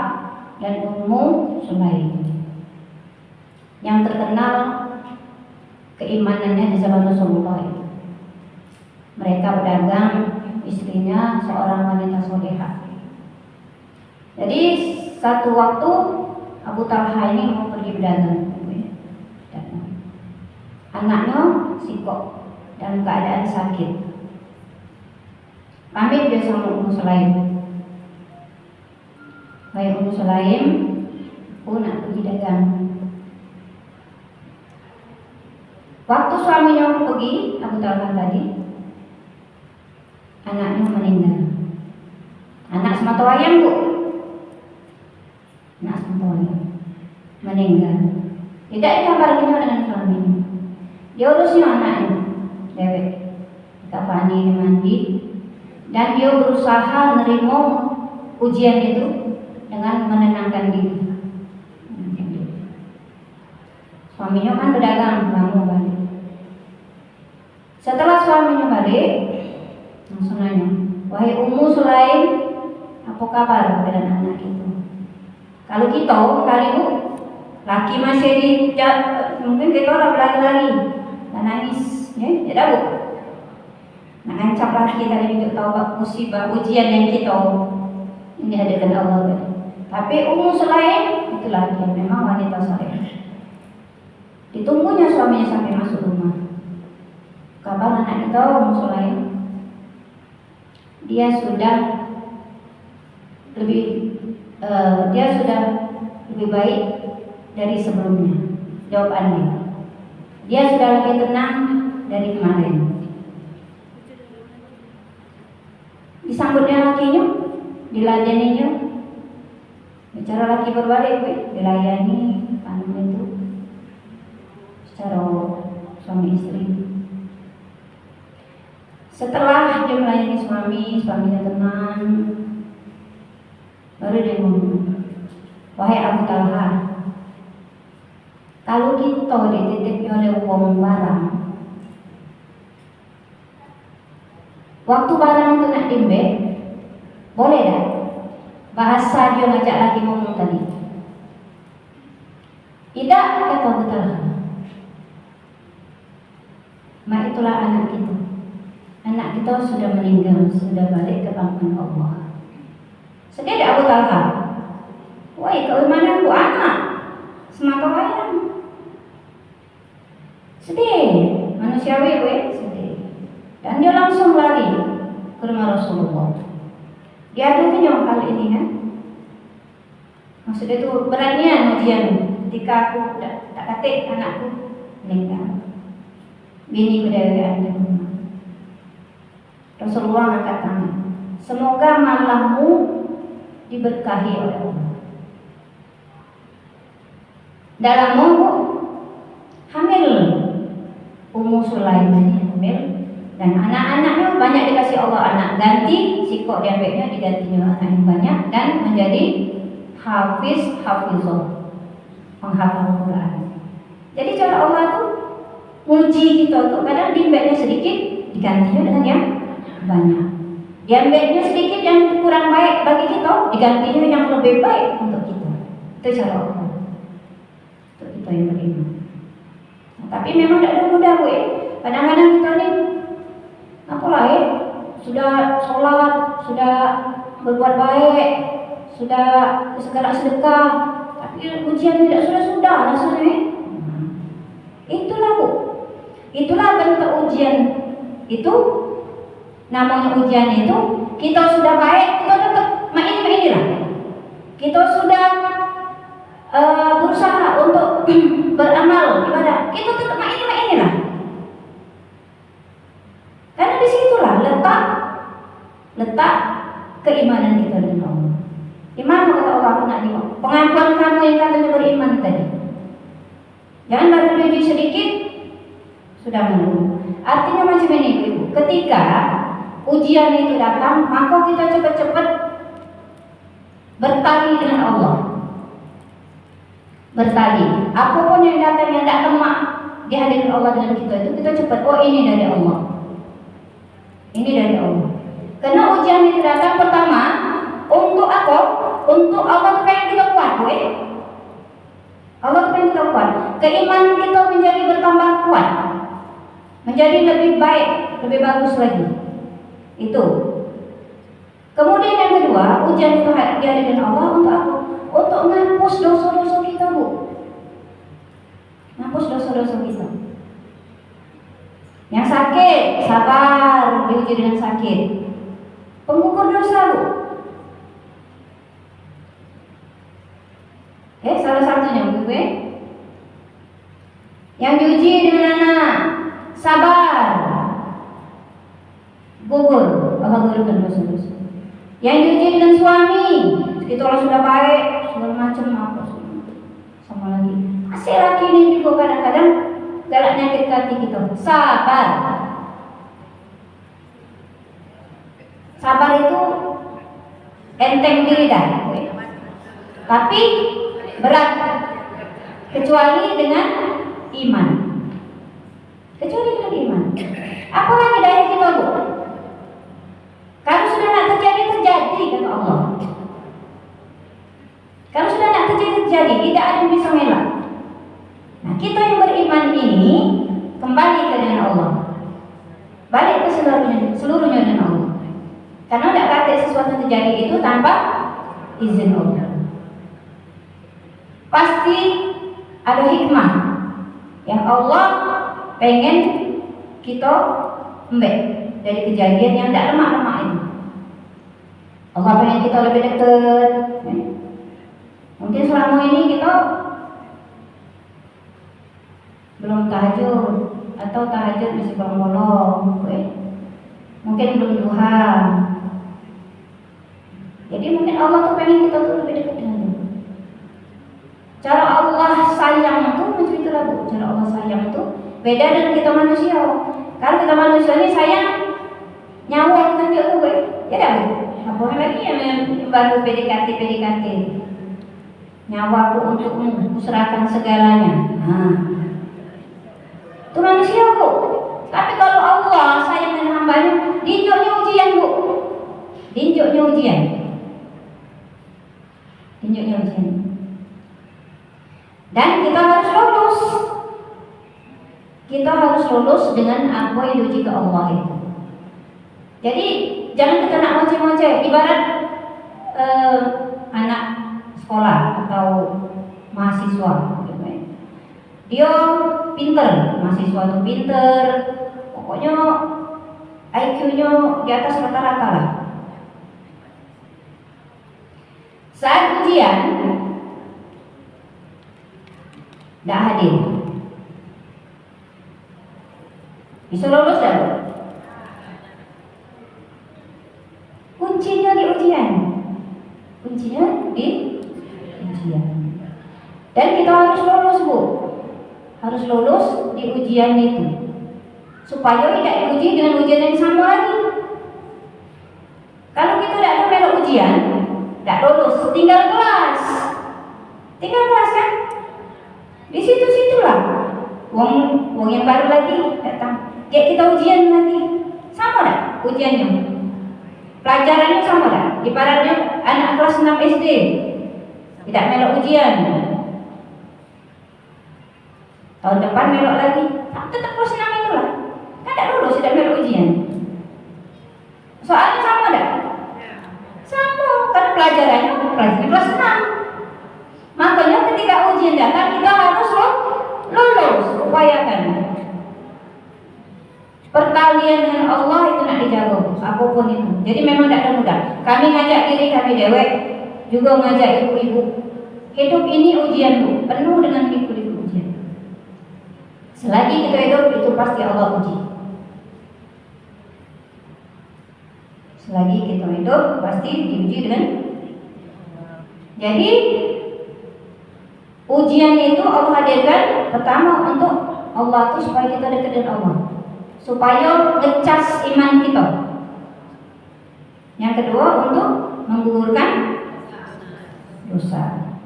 dan Ummu Sulaim, yang terkenal keimanannya di zaman Rasulullah itu. Mereka berdagang, istrinya seorang wanita solehah. Jadi satu waktu Abu Talha ini mau pergi berdagang, anaknya sikok dalam keadaan sakit. Pamit dia sama Ummu Sulaim. Baik Ummu Sulaim, aku nak pergi dagang. Waktu suaminya pergi, Abu Talha tadi, anaknya meninggal. Anak semata wayang, Bu. Anak semata wayang meninggal. Tidak dikabarkannya dengan suaminya. Dia urusnya anaknya, dewek. Kafani mandi, dan dia berusaha menerima ujian itu dengan menenangkan diri. Suaminya kan berdagang, lama balik. Setelah suaminya balik, langsung nanya, wahai Ummu Sulaim, apa kabar dengan anak itu? Kalau kita, kali Bu, laki masih mungkin kita udah berlari-lari dan nangis, ya, tidak Bu? Nah, ancam laki tadi juga tahu musibah ujian yang kita ini ada dengan Allah tadi. Tapi Ummu Sulaim itu laki, memang wanita saleh. Ditunggunya suaminya sampai masuk rumah. Kabar anak kita Ummu Sulaim, dia sudah lebih baik dari sebelumnya. Jawabannya, dia sudah lebih tenang dari kemarin. Disambutnya lakinya, diladeninya. Bicara laki berbalik, dilayani, itu secara suami istri. Setelah dia melayani suaminya tenang, baru dia ngomong, wahai Abu Talha, kalau kita dititip oleh uang barang, waktu barang itu nak diambil, boleh tak? Bahasa dia ngajak lagi ngomong tadi. Tidak, kata Abu Talha. Mak, itulah anak kita. Anak kita sudah meninggal, sudah balik ke pangkuan Allah. Sedih tak Abu Talha? Woi, keimanan bu anak semata wayang. Sedih, manusiawi sedih. Dan dia langsung lari ke rumah Rasulullah. Dia aduhnya kali ini kan. Maksudnya itu beratnya ujian. Ketika aku tak katik anakku meninggal, bini kedewaan di rumah. Rasulullah angkat tangan. Semoga malammu diberkahi oleh Allah. Dalam hamil Ummu Sulaim hamil, dan anak-anaknya banyak dikasih Allah anak ganti, sikok diambilnya digantinya anak yang banyak dan menjadi hafizah, penghafal Quran. Jadi cara Allah tuh uji kita tuh kadang diambilnya sedikit digantinya dengan yang banyak. Diambilnya sedikit yang kurang baik bagi kita, digantinya yang lebih baik untuk kita. Itu cara Allah untuk kita yang beriman. Tapi memang tidak mudah, Bu. Kadang-kadang kita ni apalah sudah sholat, sudah berbuat baik, sudah segala sedekah, tapi ujian tidak sudah rasanya. Itulah Bu, itulah bentuk ujian itu. Namanya ujian itu, kita sudah baik, kita tetap inilah. Kita sudah berusaha untuk beramal ibadah, kita tetap inilah. Karena disitulah letak keimanan kita dengan Allah. Iman kata Allah pengakuan kamu yang katanya beriman tadi. Jangan baru diuji sedikit sudah menunggu. Artinya macam ini Ibu. Ketika ujian itu datang, maka kita cepat-cepat bertali dengan Allah. Bertali. Apapun yang datang yang tidak lemah di hadirat Allah dengan kita itu, kita cepat. Oh, ini dari Allah. Ini dari Allah. Karena ujian itu datang pertama untuk apa? Untuk Allah pengen kita kuat, Allah pengen kita kuat. Keimanan kita menjadi bertambah kuat, menjadi lebih baik, lebih bagus lagi. Itu. Kemudian yang kedua, ujian itu dihadiri dengan Allah untuk apa? Untuk menghapus dosa-dosa kita, Bu. Menghapus dosa-dosa kita. Yang sakit, sabar, diuji dengan sakit. Pengukur dosa, Bu. Salah satunya, Bu. Yang diuji dengan anak, sabar, gugur, Allah gugurkan dosa-dosa. Yang diuji dengan suami, kita orang sudah baik, segala macam apa sama lagi. Masih laki ini juga kadang-kadang galak nyakit hati kita. Sabar. Sabar itu enteng di lidah, tapi berat kecuali dengan iman. Kecuali dengan iman. Apa lagi daya kita, Bu? Kalau sudah nak terjadi, terjadi kata Allah. Kalau sudah nak terjadi, terjadi. Tidak ada yang bisa mengelak. Nah, kita yang beriman ini kembali ke dengan Allah. Balik ke seluruhnya dengan Allah. Karena tidak kata sesuatu terjadi itu tanpa izin Allah. Pasti ada hikmah yang Allah pengen kita ambil dari kejadian yang tidak lemak-lemak ini. Allah pengen kita lebih dekat. Mungkin selama ini kita belum tahajud atau tahajud masih bolong-bolong, mungkin belum duha. Jadi mungkin Allah tuh pengen kita tuh lebih dekat dengan Dia. Cara Allah sayang itu macam itulah, Bu. Cara Allah sayang itu beda dengan kita manusia. Kalau kita manusia ini sayang nyawa kita juga tuh, ya dah, Bu. Apa lagi yang baru PDKT. Nyawaku untukmu, kuserahkan segalanya. Nah, itu manusia, Bu. Tapi kalau Allah sayang dengan hambanya, dinjoknya ujian, Bu. Dinjoknya ujian. Dan kita harus lulus. Kita harus lulus dengan apa yang diuji ke Allah itu. Jadi jangan kita nak ngoceh-ngoceh. Ibarat anak sekolah atau mahasiswa, dia pinter, mahasiswa itu pinter, pokoknya IQ-nya di atas rata-rata lah. Saat ujian tidak hadir, bisa lulus tak? Kuncinya di ujian. Dan kita harus lulus, Bu. Harus lulus di ujian itu, supaya tidak diuji dengan ujian yang sama lagi. Kalau kita tidak ada melok ujian, tidak lulus, tinggal kelas kan? Di situ-situlah wong yang baru lagi datang, kayak kita ujian lagi, sama tak ujiannya? Pelajarannya sama tak? Ibaratnya anak kelas 6 SD tidak melok ujian, tahun depan melok lagi, tetap kelas 6 itulah, kan tidak lulus, tidak melok ujian. Soalnya sama tak? Sama, kan pelajaran kelas 6. Makanya ketika ujian datang kita harus lulus, upayakan. Pertalian dengan Allah itu nak dijaga, apapun itu. Jadi memang tidak ada mudah. Kami ngajak diri kami dewek, juga ngajak ibu-ibu. Hidup ini ujian, Bu, penuh dengan liku-liku ujian. Selagi kita hidup itu pasti Allah uji. Selagi kita hidup pasti diuji dengan. Jadi ujian itu Allah hadirkan pertama untuk Allah itu supaya kita dekat dengan Allah, supaya ngecas iman kita. Yang kedua untuk menggugurkan dosa.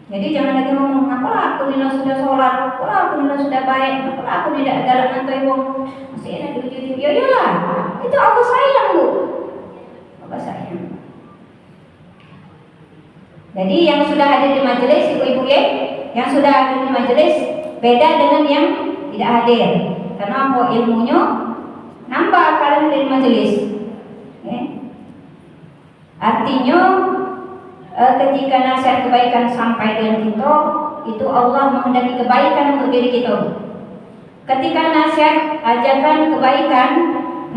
Jadi jangan lagi ngomong, apalah aku nila sudah sholat, apalah aku nila sudah baik, apalah aku tidak galak nanti wong masih enak diuji. Ya iyalah, itu Allah sayang, Bu. Allah sayang. Jadi yang sudah hadir di majelis, ibu-ibu ya, yang sudah hadir di majelis beda dengan yang tidak hadir. Karena apa? Ilmunya nambah kalau hadir di majelis. Ya. Artinya ketika nasihat kebaikan sampai dengan kita, itu Allah menghendaki kebaikan untuk diri kita. Ketika nasihat ajakan kebaikan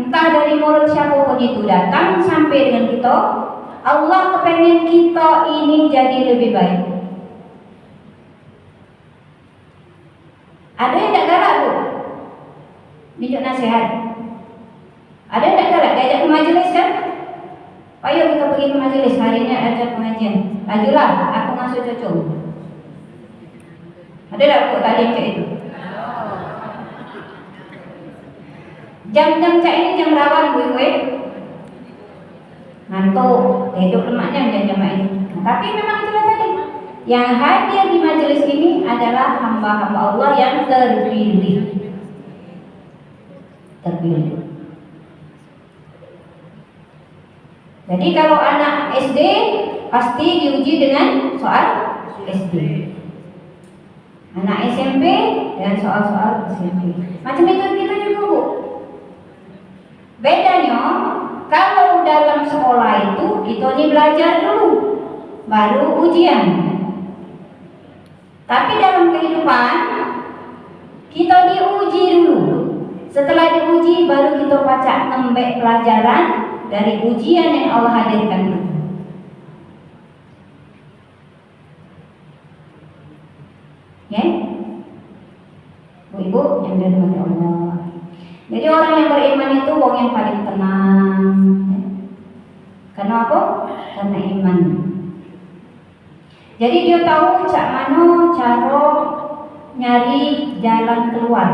entah dari mulut siapapun itu datang sampai dengan kita, Allah kepengen kita ini jadi lebih baik. Ada yang tidak galak, Bu, minta nasihat. Ada tak galak diajak ke majelis kan? Ayo kita pergi ke majelis, hari ini ada pengajian. Lajulah, aku masuk cocok. Ada tak buat taklim cak itu? Jam-jam cak ini jam rawan gue. Ngantuk, hidup lemaknya jam-jam ini. Nah, tapi memang itulah tadi. Yang hadir di majelis ini adalah hamba-hamba Allah yang terpilih. Jadi kalau anak SD pasti diuji dengan soal SD. Anak SMP dengan soal-soal SMP. Macam itu kita juga, Bu. Bedanya kalau dalam sekolah itu kita ini belajar dulu, baru ujian. Tapi dalam kehidupan kita diuji dulu. Setelah diuji baru kita baca nembek pelajaran dari ujian yang Allah hadirkan itu. Ya, Bu-ibu yang dirahmati Allah. Jadi orang yang beriman itu orang yang paling tenang. Ya. Karena apa? Karena iman. Jadi dia tahu cak mana cara nyari jalan keluar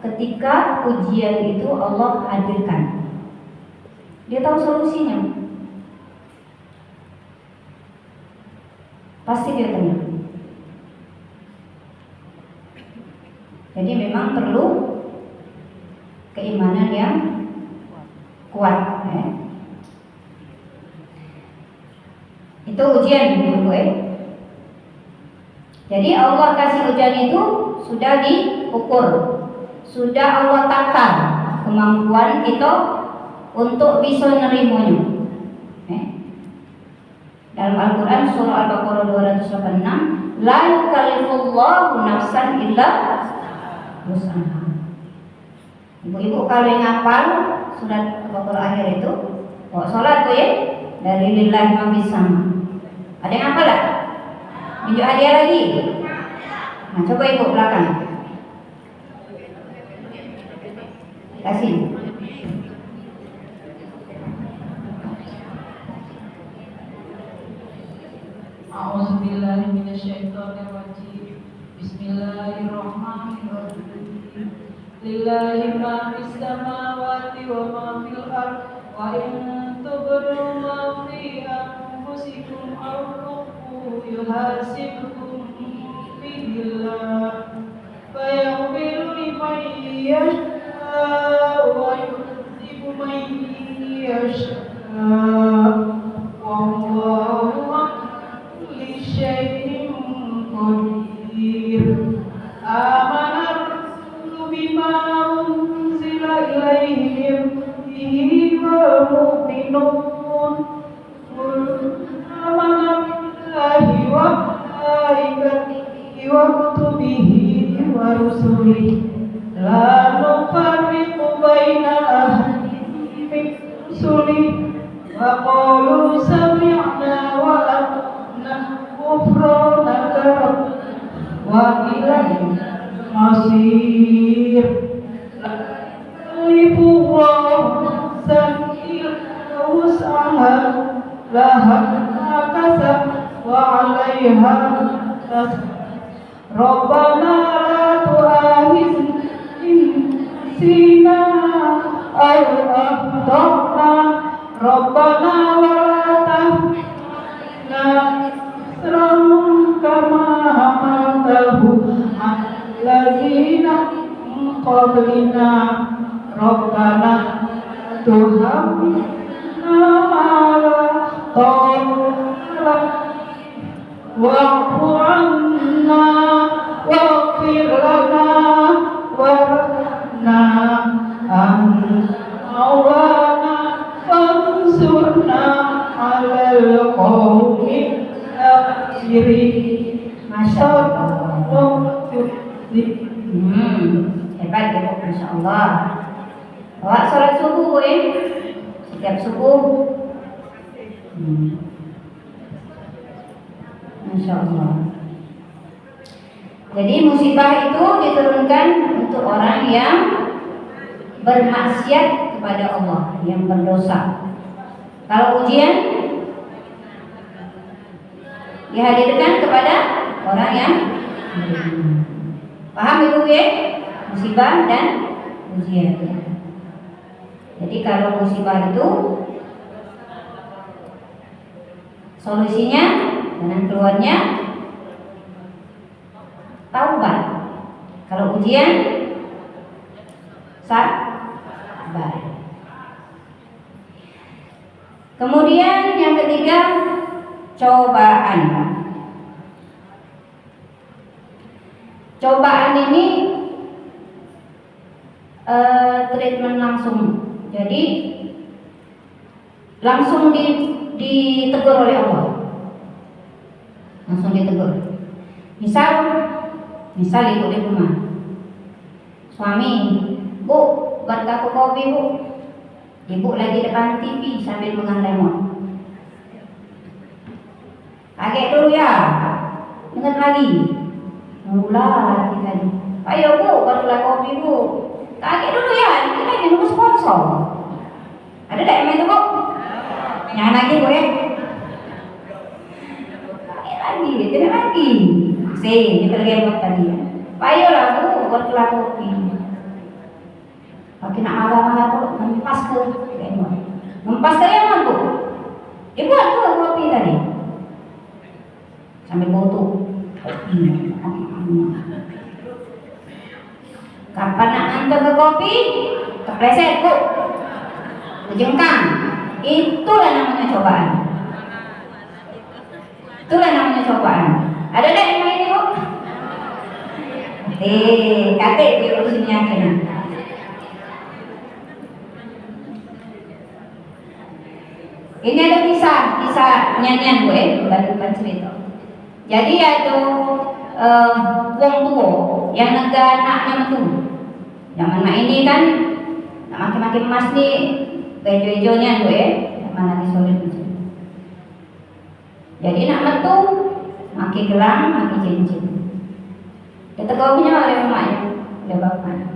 ketika ujian itu Allah hadirkan. Dia tahu solusinya. Pasti dia tenang. Jadi memang perlu keimanan yang kuat. Ya. Itu ujian, Bu. Jadi Allah kasih ujian itu sudah diukur, sudah Allah tata kemampuan kita untuk bisa nerimanya. Dalam Al-Quran surah Al-Baqarah 286, la yukallifullahu nafsan illa wus'aha. Ibu-ibu kalau yang hafal surat Al-Baqarah akhir itu, sholat tuh ya, dari lillahi ma fis sama. Ada yang hafal tak? Tunjuk hadiah lagi. Nah, coba ibu belakang. Kasih. A'udzubillahi minasyaitonirrajim. Bismillahirrahmanirrahim. Lillahi ma fis samawati wa ma fil ardh wa in tubdu ma fi anfusikum aw tukhfu yuhasibkum billah fa yaghfiru liman yasha wa yu'adhibu man yasha wallahu li syai'in qadir. Amana bima unzila ilaihi min rabbihi wal mu'minun amana billahi wa malaikatihi wa kutubihi wa rusulihi la nufarriqu baina ahadin min rusulihi wa qalu sami'na wa ata'na ghufranaka wa ilaina masir. Lipuwah sakil usaha laha kasab wa alaiha kasab. Rabbana la tu'akhidhna in nasina aw akhtana. Rabbana wa la tahmilna isran kama hamaltahu allazina min qablina. Rabbana tuhammilna ma la taqata wa'fu 'anna waghfir lana warhamna anta maulana fansurna 'alal qawmil kafirin. Masya Allah. Hebat ya, Bu. Masya Allah. Bawa sholat subuh, Bu. Setiap subuh. Masya Allah. Jadi musibah itu diturunkan untuk orang yang bermaksiat kepada Allah yang berdosa. Kalau ujian dihadirkan kepada orang yang beriman. Paham ibu ya? Musibah dan ujian. Jadi kalau musibah itu solusinya dan keluarnya taubat. Kalau ujian sabar. Kemudian yang ketiga, cobaan. Cobaan ini treatment langsung. Jadi langsung ditegur oleh Allah. Langsung ditegur. Misal ibu di rumah. Suami, Bu, buat aku kopi, Bu. Ibu lagi depan TV sambil megang remote. Kaget dulu ya. Ingat lagi. Mulai tadi. Ayo Bu, buatlah kopi, Bu. Kaget dulu ya, kita lagi nunggu sponsor. Ada tak yang main itu, Bu? Jangan lagi, Bu ya. Kaget lagi, tidak lagi. Kita lagi buat tadi ya. Ayolah Bu, buatlah kopi. Makin nak marah-marah Bu, mempas ke remote. Mempas ke remote, Bu. Dia buat tu kopi tadi. Sambil foto. Kapan nak hantar ke kopi? Kepleset, Bu. Kejengkang. Itulah namanya cobaan. Itulah namanya cobaan. Ada tak yang main, Bu? Kakek dia urusinnya kena. Ini ada kisah nyanyian gue, bukan cerita. Jadi ada wong tua yang nega anaknya metu. Yang anak ini kan nak makin emas nih, bejo-bejonya gue, yang mana disolid itu. Jadi nak metu, makin gelang, makin cincin. Kita punya oleh emaknya, oleh bapaknya.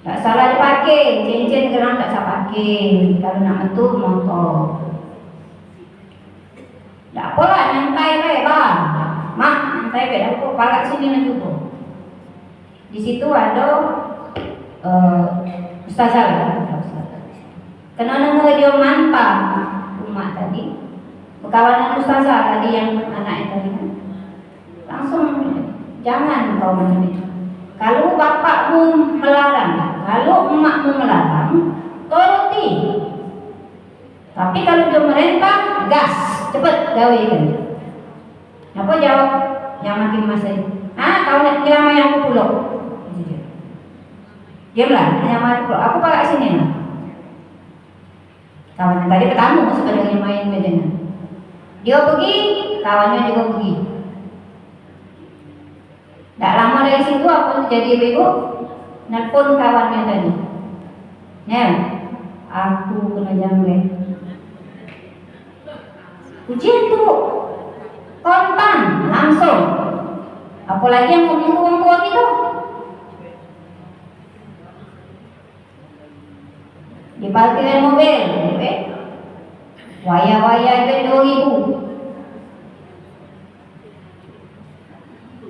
Tak salah dipakai, cincin gelang tak salah pakai. Kalau nak metu motor. Tak apalah nyantai bang. Mak, nyantai bang. Aku palak sini nanti tu. Di situ ada ustazah lah. Kena dengar dia mantap rumah tadi. Perkawanan ustazah tadi yang anak tadi. Langsung jangan kau macam itu. Kalau bapakmu melarang, kalau emakmu melarang, turuti. Tapi kalau dia merintah, gas, cepat gawekan. Apa jawab? Yang makin masih. Kau nak kira main aku pulau. Diamlah, hanya main pulau. Aku pakai sini lah. Kawan tadi ketemu sebenarnya main bedanya. Dia pergi, kawannya juga pergi. Tak lama dari situ aku jadi ibu, nelpon kawannya tadi. Nel, aku kena jangkau. Ujian tu, kontan langsung. Apalagi yang ngomong orang tua gitu. Di parkiran mobil, waya-waya itu 2.000.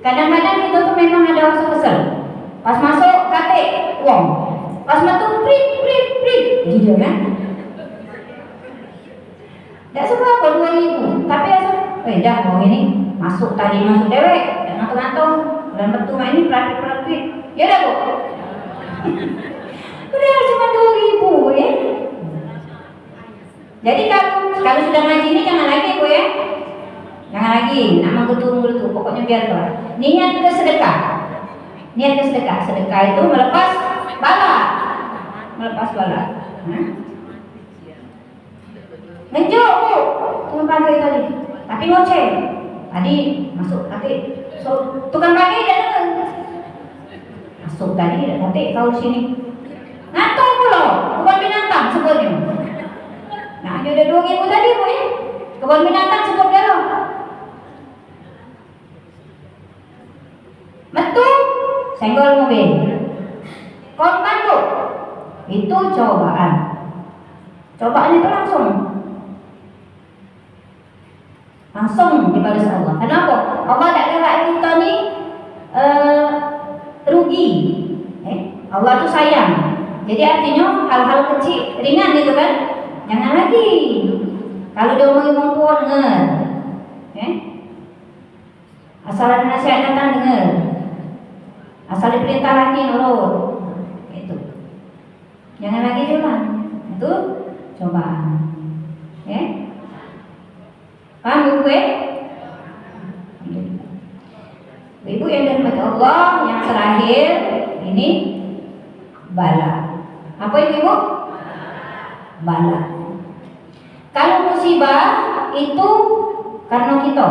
Kadang-kadang kita tuh memang ada rasa kesel. Pas masuk katik uang, pas masuk prit. Gitu kan? Tak suka apa 2.000, tapi asal, dah uang ini masuk dewek, dan ngantung-ngantung, dan betul ini praktik. Ya dah Bu. Udah cuma 2.000 ya. Jadi kalau sudah ngaji ini jangan lagi Bu ya. Jangan lagi, nak menggetu, pokoknya biar keluar. Niat ke sedekah. Sedekah itu melepas bala. Ngejuk Bu, tukang pakai tadi. Tapi ngoceh. Tadi masuk kaki. Tukang pakai dan masuk tadi, nanti kau sini. Ngantung pula, kebun binatang sebutnya. Nah, ada 2.000 tadi Bu ya. Kebun binatang sebut dalam. Betul, senggol mobil. Korban Bu, Itu cobaan. Cobaan itu langsung dibalas Allah. Kenapa? Allah tak kira kita ni rugi. Allah tu sayang. Jadi artinya hal-hal kecil ringan gitu kan, jangan lagi. Kalau dia ngomong tua dengar, asal ada nasihat datang dengar, asal diperintah lagi nurut, itu. Jangan lagi cuman itu cobaan. Paham gue? Ibu yang dirahmati Allah, yang terakhir ini bala. Apa ibu? Bala. Kalau musibah itu karena kita,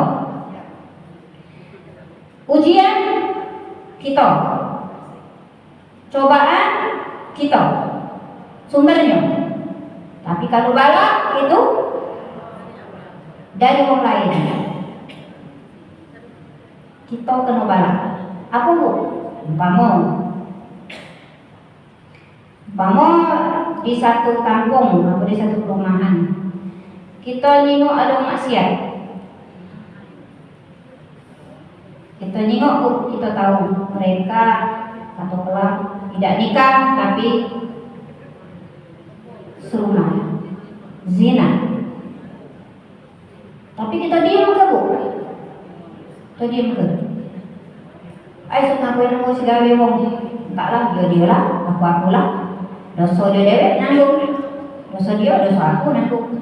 ujian kita, cobaan kita, sumbernya. Tapi kalau bala itu dari orang lain, kita kena bala. Apa bu? Umpama di satu kampung atau di satu perumahan, kita nengok ada maksiat. Kita nengok, kita tahu mereka atau kelak tidak nikah tapi serumah, zina. Tapi kita diam ke bu? Kita diam ke? Ayo suka kue nemu segala wong, taklah dia lah, aku lah. Dosa dia dewek nanggung, dosa dia, dosa aku nanggung.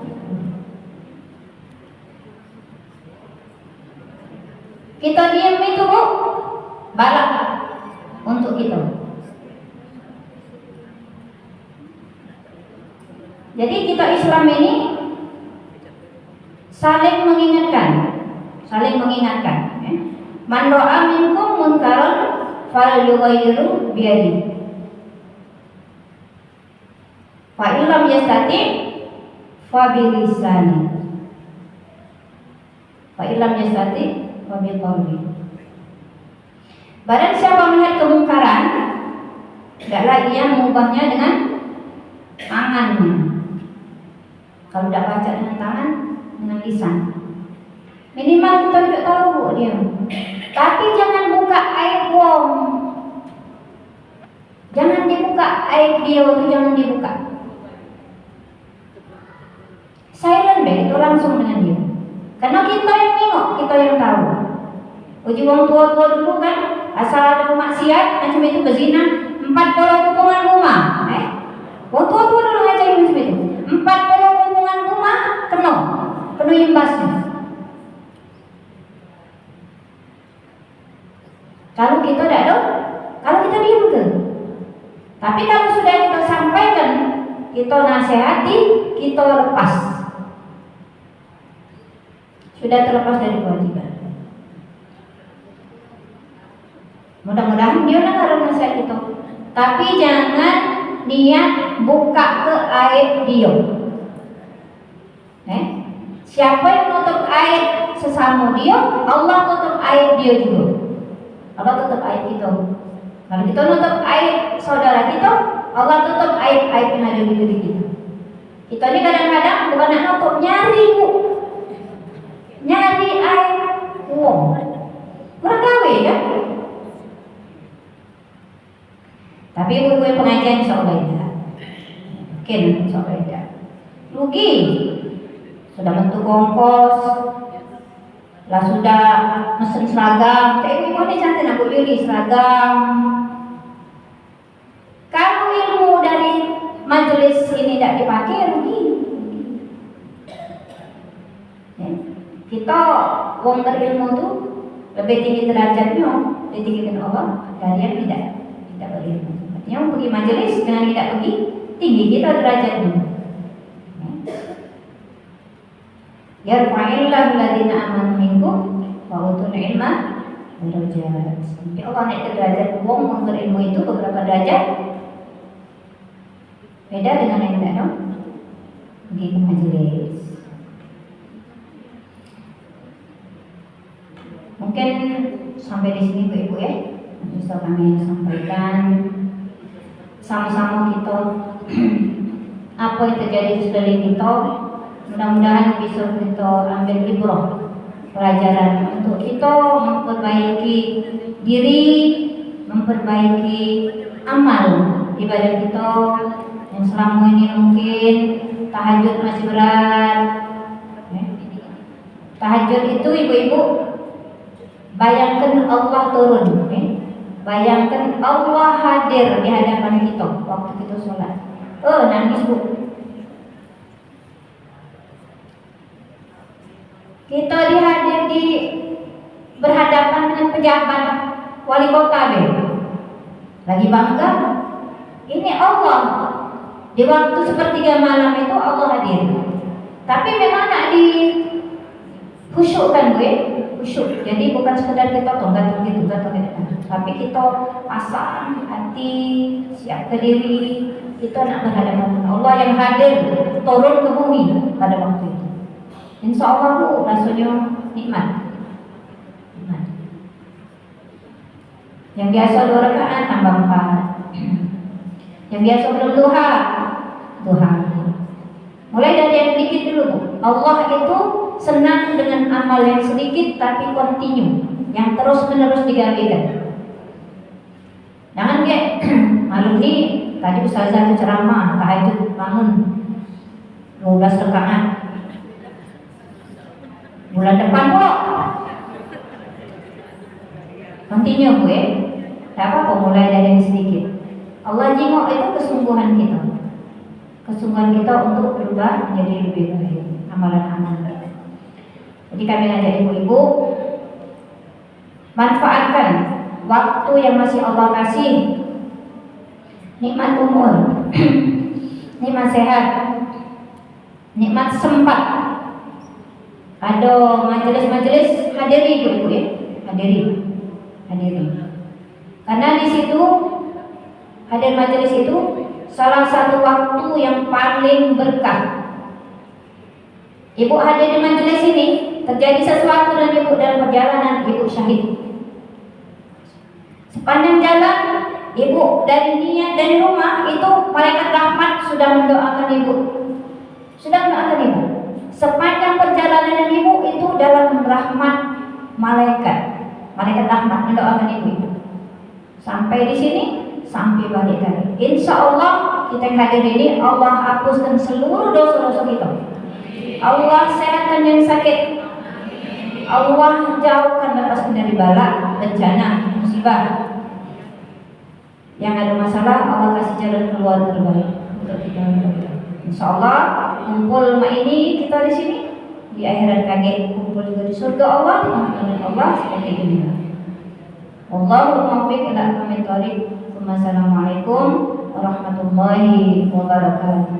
Kita diam itu bu, balak untuk kita. Jadi kita Islam ini saling mengingatkan. Man ra'a minkum munkaran falyughayyirhu biyadihi. Fa illam yastati fa bilisani. Fa illam yastati fa biqalbi. Barang siapa melihat kemungkaran, hendaklah ia mengubahnya dengan tangannya. Kalau tidak baca dengan tangan, dengan lisan. Minimal kita tidak tahu dia. Tapi jangan buka aib wong. Jangan dibuka aib dia, itu jangan dibuka. Silent deh, itu langsung dengan dia. Karena kita yang nengok, kita yang tahu. Uji wong tua-tua dulu kan, asal ada maksiat macam itu berzina, 40 hubungan rumah. Wong tua-tua dulu ngajarin macam itu. 40 hubungan rumah kena imbasnya. Kalau kita tidak tahu, kalau kita diam ke. Tapi kalau sudah kita sampaikan, kita nasihati, kita lepas. Sudah terlepas dari kewajiban. Mudah-mudahan dia dengar nasihat itu. Tapi jangan niat buka ke aib dia. Siapa yang nutup aib sesama dia, Allah tutup aib dia juga. Allah tutup aib kita. Kalau kita nutup aib saudara kita, Allah tutup aib-aib yang ada di diri kita. Kita ini kadang-kadang bukan nak nutup, nyari bu, nyari aib uang. Kurang gawe ya. Tapi ibu-ibu pengajian insyaAllah tidak. Mungkin insyaAllah tidak. Rugi. Sudah bentuk ongkos, lah sudah mesen seragam. Ibu ini cantik nak beli seragam. Kalau ilmu dari majelis ini tidak dipakai, rugi. Kita wong berilmu tu lebih tinggi derajatnya, lebih tinggi dengan Allah dari yang tidak berilmu. Yang pergi majelis dengan tidak pergi, tinggi kita derajatnya. Yarfa'illahu alladziina aamanu minkum wa utul ilma darajat. Jadi Allah naik derajat wong berilmu itu beberapa derajat. Beda dengan yang tidak tahu. Pergi ke majelis. Mungkin sampai di sini Bu Ibu ya. Bisa kami sampaikan. Sama-sama kita apa yang terjadi di sekeliling kita, mudah-mudahan bisa kita ambil ibrah, pelajaran untuk kita memperbaiki diri, memperbaiki amal ibadah kita yang selama ini mungkin tahajud masih berat. Tahajud itu ibu-ibu, bayangkan Allah turun, bayangkan Allah hadir di hadapan kita waktu kita sholat. Nangis bu. Kita dihadir di berhadapan dengan pejabat wali kota lagi bangga. Ini Allah di waktu sepertiga malam itu Allah hadir. Tapi memang nak di khusyukkan khusyuk. Jadi bukan sekedar kita tonggak gitu, tapi kita pasang hati, siapkan diri, kita nak berhadapan dengan Allah yang hadir turun ke bumi pada waktu itu. Insya Allah bu, rasanya nikmat. Yang biasa 2 rakaat tambah 4. Yang biasa belum duha. Mulai dari yang sedikit dulu bu. Allah itu senang dengan amal yang sedikit tapi kontinu, yang terus menerus digantikan. Jangan kayak malam ini tadi ustazah ceramah tahajud bangun 12 rakaat. Bulan depan kok kontinu bu tak apa-apa, mulai dari yang sedikit. Allah jingok itu kesungguhan kita untuk berubah menjadi lebih baik amalan-amalan kita. Jadi kami ngajak ibu-ibu, manfaatkan waktu yang masih Allah kasih, nikmat umur, nikmat sehat, nikmat sempat. Ada majelis-majelis, hadiri ibu-ibu ya, hadiri. Karena di situ hadir majelis itu salah satu waktu yang paling berkah. Ibu hadir di majelis ini, terjadi sesuatu dan ibu dalam perjalanan, ibu syahid. Sepanjang jalan ibu dari niat dari rumah itu, malaikat rahmat sudah mendoakan ibu. Sepanjang perjalanan ibu itu dalam rahmat malaikat rahmat mendoakan ibu. Sampai di sini, sampai balik lagi. Insya Allah kita yang hadir ini, Allah hapuskan seluruh dosa-dosa kita. Allah sehatkan yang sakit. Allah jauhkan lepaskan dari bala, bencana, musibah. Yang ada masalah, Allah kasih jalan keluar terbaik untuk kita. Insya Allah kumpul ini kita di sini, di akhirat kaget kumpul juga di surga Allah, dengan Allah seperti ini. Allahumma muwaffiq ila aqwamit thoriq. Wassalamualaikum warahmatullahi wabarakatuh.